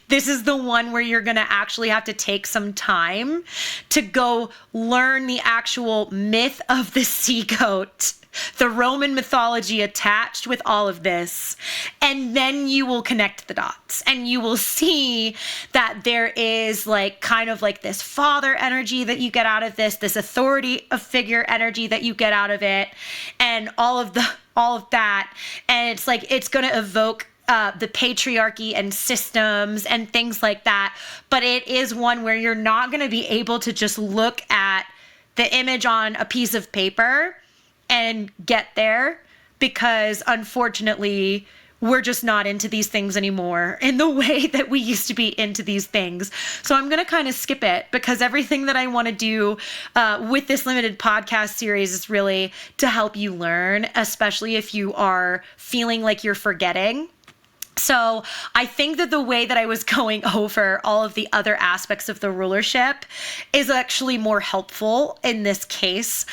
this is the one where you're going to actually have to take some time to go learn the actual myth of the sea goat, the Roman mythology attached with all of this. And then you will connect the dots and you will see that there is like kind of like this father energy that you get out of this authority of figure energy that you get out of it, and all of that. And it's like, it's going to evoke the patriarchy and systems and things like that. But it is one where you're not going to be able to just look at the image on a piece of paper and get there, because unfortunately we're just not into these things anymore in the way that we used to be into these things. So I'm going to kind of skip it, because everything that I want to do with this limited podcast series is really to help you learn, especially if you are feeling like you're forgetting. So I think that the way that I was going over all of the other aspects of the rulership is actually more helpful in this case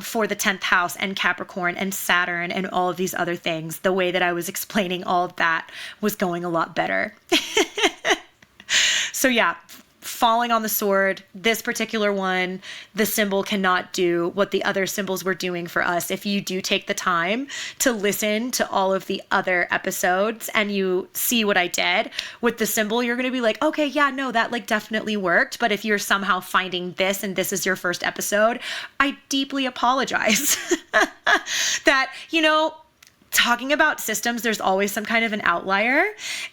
for the 10th house and Capricorn and Saturn and all of these other things. The way that I was explaining all of that was going a lot better. So yeah, falling on the sword, this particular one, the symbol cannot do what the other symbols were doing for us. If you do take the time to listen to all of the other episodes and you see what I did with the symbol, you're going to be like, okay, yeah, no, that like definitely worked. But if you're somehow finding this and this is your first episode, I deeply apologize that, talking about systems, there's always some kind of an outlier.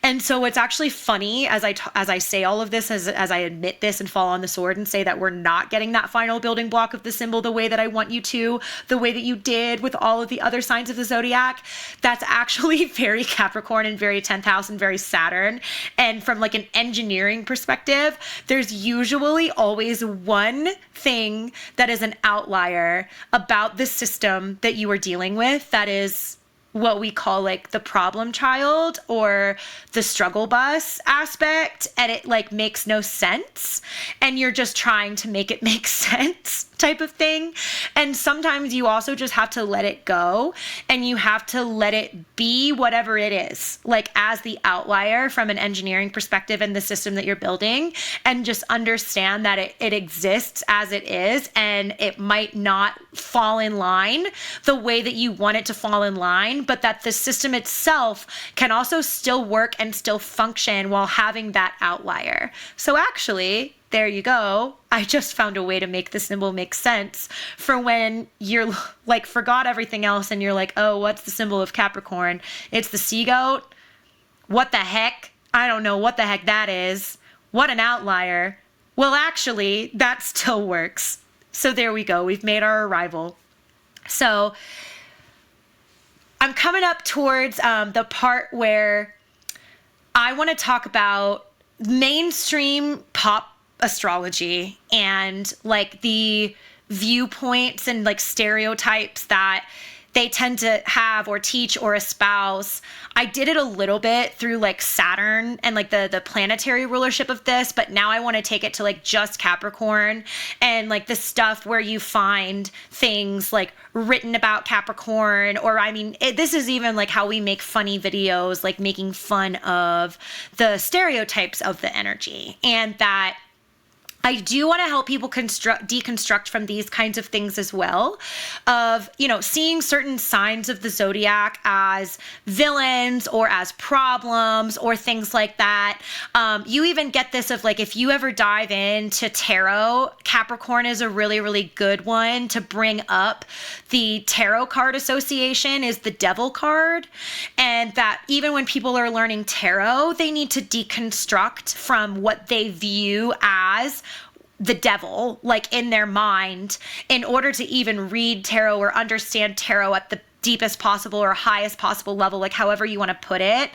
And so it's actually funny as I say all of this, as I admit this and fall on the sword and say that we're not getting that final building block of the symbol the way that I want you to, the way that you did with all of the other signs of the zodiac. That's actually very Capricorn and very 10th house and very Saturn. And from like an engineering perspective, there's usually always one thing that is an outlier about the system that you are dealing with that is what we call like the problem child or the struggle bus aspect, and it like makes no sense and you're just trying to make it make sense type of thing. And sometimes you also just have to let it go and you have to let it be whatever it is, like as the outlier from an engineering perspective in the system that you're building, and just understand that it exists as it is, and it might not fall in line the way that you want it to fall in line, but that the system itself can also still work and still function while having that outlier. So actually, there you go. I just found a way to make the symbol make sense for when you're like forgot everything else and you're like, oh, what's the symbol of Capricorn? It's the sea goat. What the heck? I don't know what the heck that is. What an outlier. Well, actually, that still works. So there we go. We've made our arrival. So I'm coming up towards the part where I want to talk about mainstream pop astrology and like the viewpoints and like stereotypes that they tend to have or teach or espouse. I did it a little bit through like Saturn and like the planetary rulership of this, but now I want to take it to like just Capricorn and like the stuff where you find things like written about Capricorn, or I mean, this is even like how we make funny videos, like making fun of the stereotypes of the energy. And that I do want to help people deconstruct from these kinds of things as well, of, you know, seeing certain signs of the zodiac as villains or as problems or things like that. You even get this of like, if you ever dive into tarot, Capricorn is a really, really good one to bring up. The tarot card association is the devil card. And that even when people are learning tarot, they need to deconstruct from what they view as the devil, like in their mind, in order to even read tarot or understand tarot at the deepest possible or highest possible level, like however you want to put it.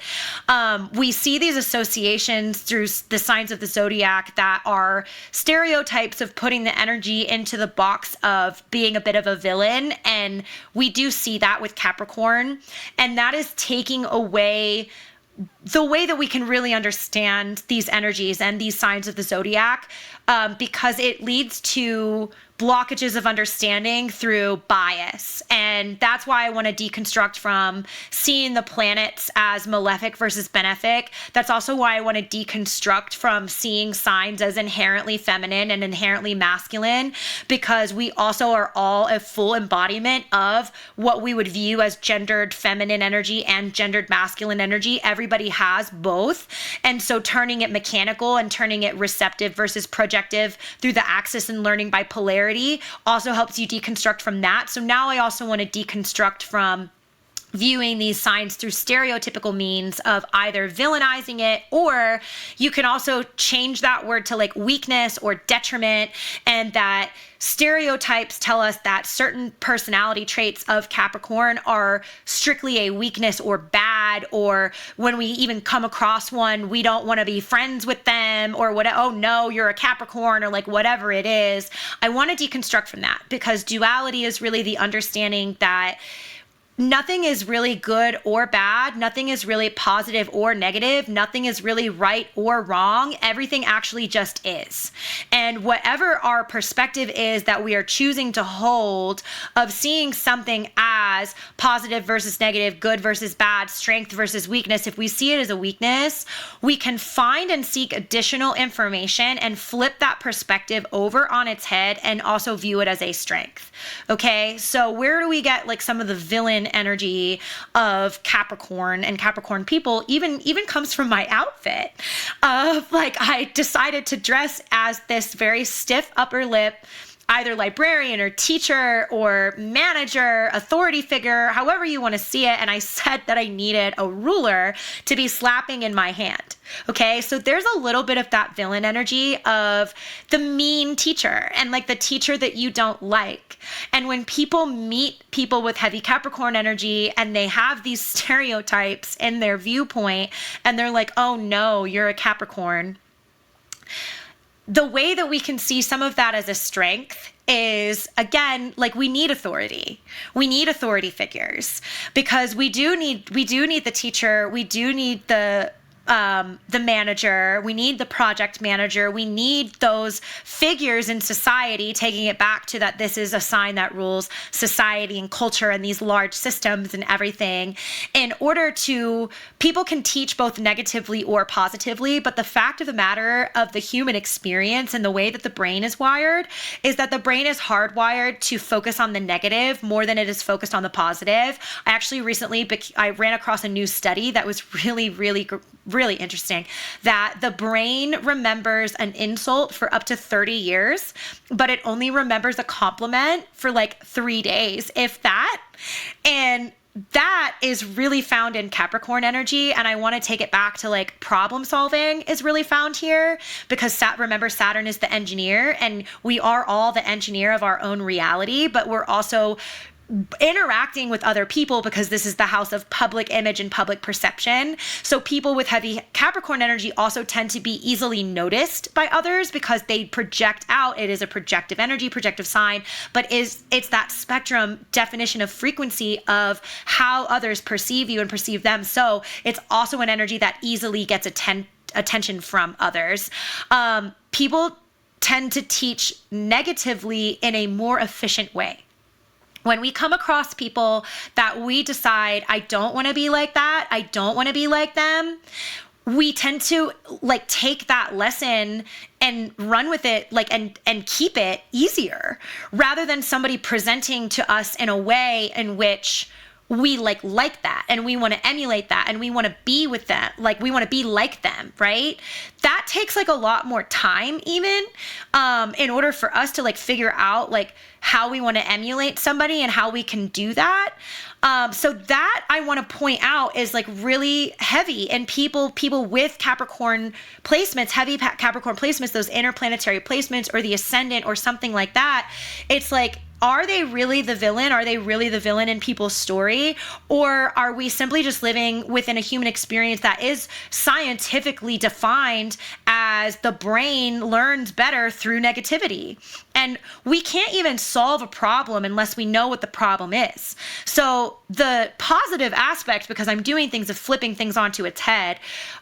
We see these associations through the signs of the zodiac that are stereotypes of putting the energy into the box of being a bit of a villain. And we do see that with Capricorn. And that is taking away the way that we can really understand these energies and these signs of the zodiac, because it leads to blockages of understanding through bias. And that's why I want to deconstruct from seeing the planets as malefic versus benefic. That's also why I want to deconstruct from seeing signs as inherently feminine and inherently masculine, because we also are all a full embodiment of what we would view as gendered feminine energy and gendered masculine energy. Everybody has both. And so turning it mechanical and turning it receptive versus projective through the axis and learning by polarity also helps you deconstruct from that. So now I also want to deconstruct from viewing these signs through stereotypical means of either villainizing it, or you can also change that word to like weakness or detriment, and that stereotypes tell us that certain personality traits of Capricorn are strictly a weakness or bad, or when we even come across one, we don't want to be friends with them, or what, oh no, you're a Capricorn, or like whatever it is. I want to deconstruct from that, because duality is really the understanding that nothing is really good or bad. Nothing is really positive or negative. Nothing is really right or wrong. Everything actually just is. And whatever our perspective is that we are choosing to hold of seeing something as positive versus negative, good versus bad, strength versus weakness, if we see it as a weakness, we can find and seek additional information and flip that perspective over on its head and also view it as a strength. Okay, so where do we get like some of the villain energy of Capricorn and Capricorn people even comes from my outfit of like, I decided to dress as this very stiff upper lip, either librarian or teacher or manager, authority figure, however you want to see it. And I said that I needed a ruler to be slapping in my hand. Okay, so there's a little bit of that villain energy of the mean teacher and like the teacher that you don't like. And when people meet people with heavy Capricorn energy and they have these stereotypes in their viewpoint and they're like, oh no, you're a Capricorn. The way that we can see some of that as a strength is, again, like we need authority. We need authority figures, because we do need the teacher. We do need the manager, we need the project manager, we need those figures in society, taking it back to that this is a sign that rules society and culture and these large systems and everything, in order to, people can teach both negatively or positively, but the fact of the matter of the human experience and the way that the brain is wired is that the brain is hardwired to focus on the negative more than it is focused on the positive. I actually recently, I ran across a new study that was really interesting, that the brain remembers an insult for up to 30 years, but it only remembers a compliment for like 3 days, if that. And that is really found in Capricorn energy. And I want to take it back to like problem solving is really found here, because remember, Saturn is the engineer, and we are all the engineer of our own reality, but we're also interacting with other people, because this is the house of public image and public perception. So people with heavy Capricorn energy also tend to be easily noticed by others because they project out. It is a projective energy, projective sign, but it's that spectrum definition of frequency of how others perceive you and perceive them. So it's also an energy that easily gets attention from others. People tend to teach negatively in a more efficient way. When we come across people that we decide, I don't want to be like that, I don't want to be like them, we tend to like take that lesson and run with it, like, and keep it easier, rather than somebody presenting to us in a way in which we like that, and we want to emulate that, and we want to be with them, like we want to be like them, right? That takes like a lot more time even in order for us to like figure out like how we want to emulate somebody and how we can do that. So that I want to point out is like really heavy, and people with Capricorn placements, heavy Capricorn placements, those interplanetary placements or the ascendant or something like that. It's like, are they really the villain? Are they really the villain in people's story? Or are we simply just living within a human experience that is scientifically defined as the brain learns better through negativity? And we can't even solve a problem unless we know what the problem is. So the positive aspect, because I'm doing things of flipping things onto its head,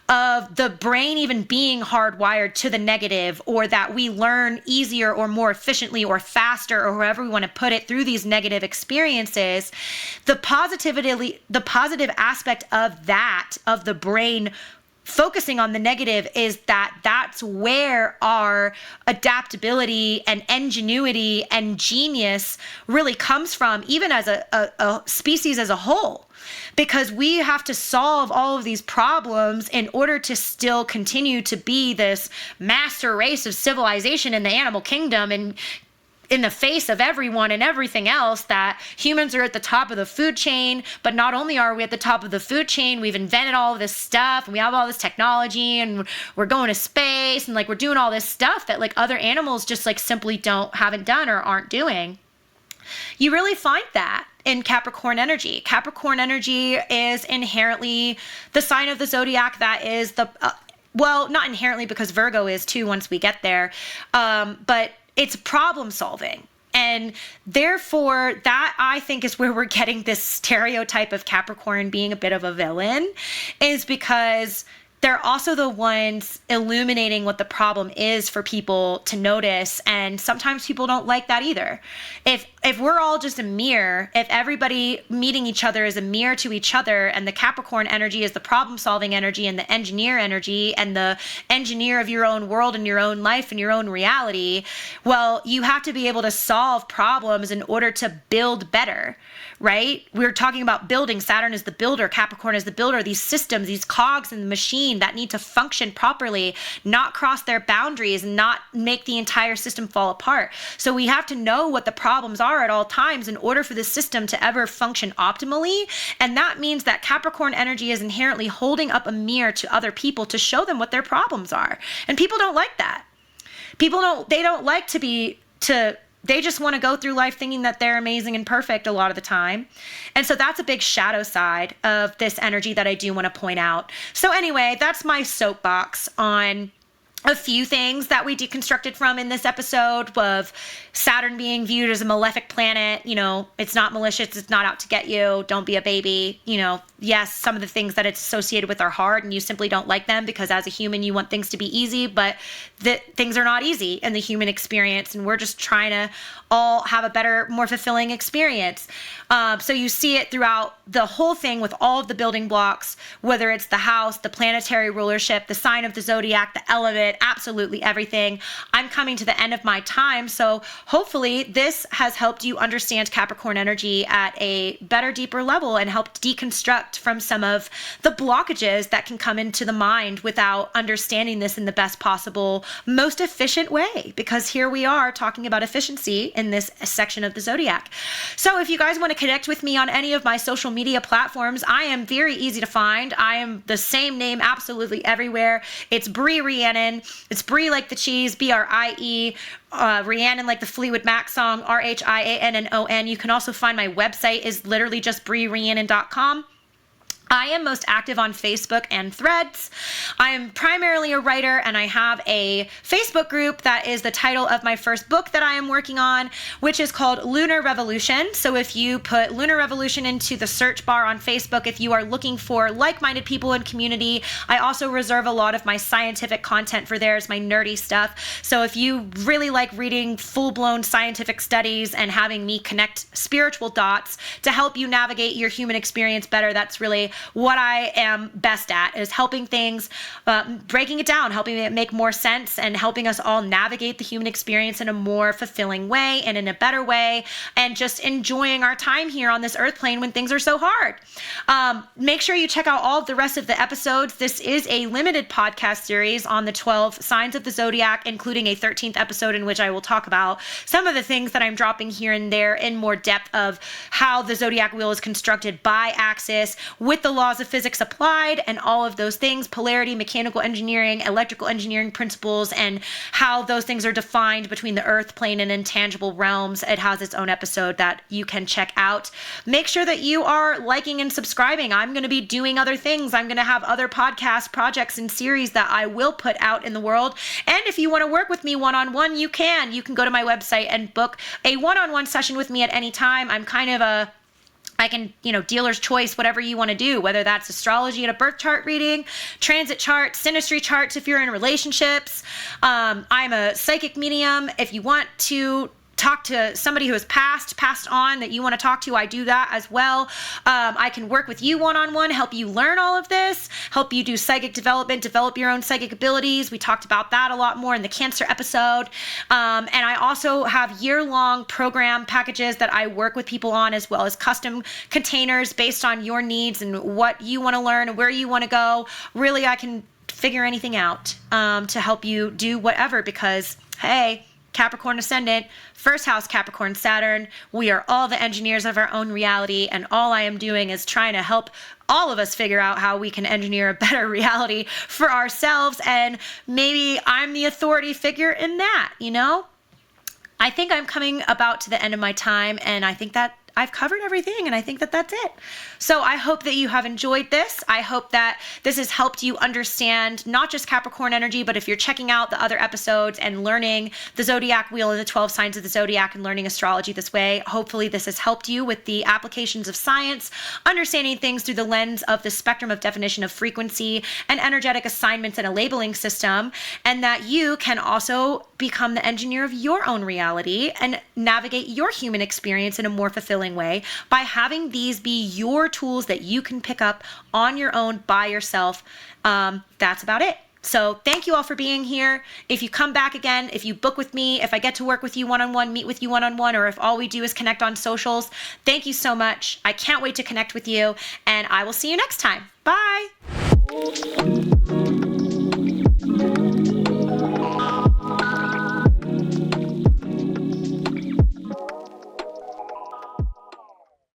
of the brain even being hardwired to the negative, or that we learn easier or more efficiently or faster, or however we want to put it, through these negative experiences, the positive aspect of that, of the brain focusing on the negative, is that that's where our adaptability and ingenuity and genius really comes from, even as a species as a whole. Because we have to solve all of these problems in order to still continue to be this master race of civilization in the animal kingdom, and in the face of everyone and everything else, that humans are at the top of the food chain. But not only are we at the top of the food chain, we've invented all of this stuff, and we have all this technology, and we're going to space, and like we're doing all this stuff that like other animals just like simply haven't done or aren't doing. You really find that in Capricorn energy. Capricorn energy is inherently the sign of the zodiac that is the, well, not inherently, because Virgo is too once we get there, but it's problem solving. And therefore, that I think is where we're getting this stereotype of Capricorn being a bit of a villain, is because they're also the ones illuminating what the problem is for people to notice. And sometimes people don't like that either. If we're all just a mirror, if everybody meeting each other is a mirror to each other, and the Capricorn energy is the problem solving energy and the engineer energy and the engineer of your own world and your own life and your own reality, well, you have to be able to solve problems in order to build better, right? We're talking about building. Saturn is the builder. Capricorn is the builder. These systems, these cogs in the machine that need to function properly, not cross their boundaries, and not make the entire system fall apart. So we have to know what the problems are at all times in order for the system to ever function optimally. And that means that Capricorn energy is inherently holding up a mirror to other people to show them what their problems are. And people don't like that. They don't like they just want to go through life thinking that they're amazing and perfect a lot of the time. And so that's a big shadow side of this energy that I do want to point out. So anyway, that's my soapbox on a few things that we deconstructed from in this episode, of Saturn being viewed as a malefic planet. You know, it's not malicious. It's not out to get you. Don't be a baby. You know, yes, some of the things that it's associated with are hard, and you simply don't like them because as a human, you want things to be easy, but things are not easy in the human experience. And we're just trying to all have a better, more fulfilling experience. So you see it throughout the whole thing with all of the building blocks, whether it's the house, the planetary rulership, the sign of the zodiac, the element, absolutely everything. I'm coming to the end of my time. So hopefully this has helped you understand Capricorn energy at a better, deeper level, and helped deconstruct from some of the blockages that can come into the mind without understanding this in the best possible, most efficient way, because here we are talking about efficiency in this section of the zodiac. So if you guys want to connect with me on any of my social media platforms, I am very easy to find. I am the same name absolutely everywhere. It's Brie Rhiannon. It's Brie like the cheese, Brie, Rhiannon like the Fleetwood Mac song, Rhiannon. You can also find my website is literally just BrieRhiannon.com. I am most active on Facebook and Threads. I am primarily a writer, and I have a Facebook group that is the title of my first book that I am working on, which is called Lunar Revolution. So if you put Lunar Revolution into the search bar on Facebook, if you are looking for like-minded people in community, I also reserve a lot of my scientific content for there, my nerdy stuff. So if you really like reading full-blown scientific studies and having me connect spiritual dots to help you navigate your human experience better, that's really what I am best at, is helping things, breaking it down, helping it make more sense, and helping us all navigate the human experience in a more fulfilling way and in a better way, and just enjoying our time here on this earth plane when things are so hard. Make sure you check out all of the rest of the episodes. This is a limited podcast series on the 12 signs of the Zodiac, including a 13th episode in which I will talk about some of the things that I'm dropping here and there in more depth of how the Zodiac wheel is constructed by Axis, with the laws of physics applied, and all of those things, polarity, mechanical engineering, electrical engineering principles, and how those things are defined between the earth plane and intangible realms. It has its own episode that you can check out. Make sure that you are liking and subscribing. I'm going to be doing other things. I'm going to have other podcast projects and series that I will put out in the world. And if you want to work with me one-on-one, you can. You can go to my website and book a one-on-one session with me at any time. I'm kind of dealer's choice, whatever you want to do, whether that's astrology and a birth chart reading, transit charts, synastry charts if you're in relationships. I'm a psychic medium. If you want to talk to somebody who has passed on that you want to talk to, I do that as well. I can work with you one-on-one, help you learn all of this, help you do psychic development, develop your own psychic abilities. We talked about that a lot more in the Cancer episode. And I also have year-long program packages that I work with people on, as well as custom containers based on your needs and what you want to learn and where you want to go. Really, I can figure anything out to help you do whatever, because, hey, Capricorn ascendant, first house Capricorn Saturn. We are all the engineers of our own reality, and all I am doing is trying to help all of us figure out how we can engineer a better reality for ourselves, and maybe I'm the authority figure in that, I think I'm coming about to the end of my time, and I think that I've covered everything, and I think that that's it. So I hope that you have enjoyed this. I hope that this has helped you understand not just Capricorn energy, but if you're checking out the other episodes and learning the Zodiac wheel and the 12 signs of the Zodiac and learning astrology this way, hopefully this has helped you with the applications of science, understanding things through the lens of the spectrum of definition of frequency and energetic assignments and a labeling system, and that you can also become the engineer of your own reality and navigate your human experience in a more fulfilling way by having these be your tools that you can pick up on your own by yourself. That's about it. So thank you all for being here. If you come back again, if you book with me, if I get to work with you one-on-one, meet with you one-on-one, or if all we do is connect on socials, thank you so much. I can't wait to connect with you, and I will see you next time. Bye.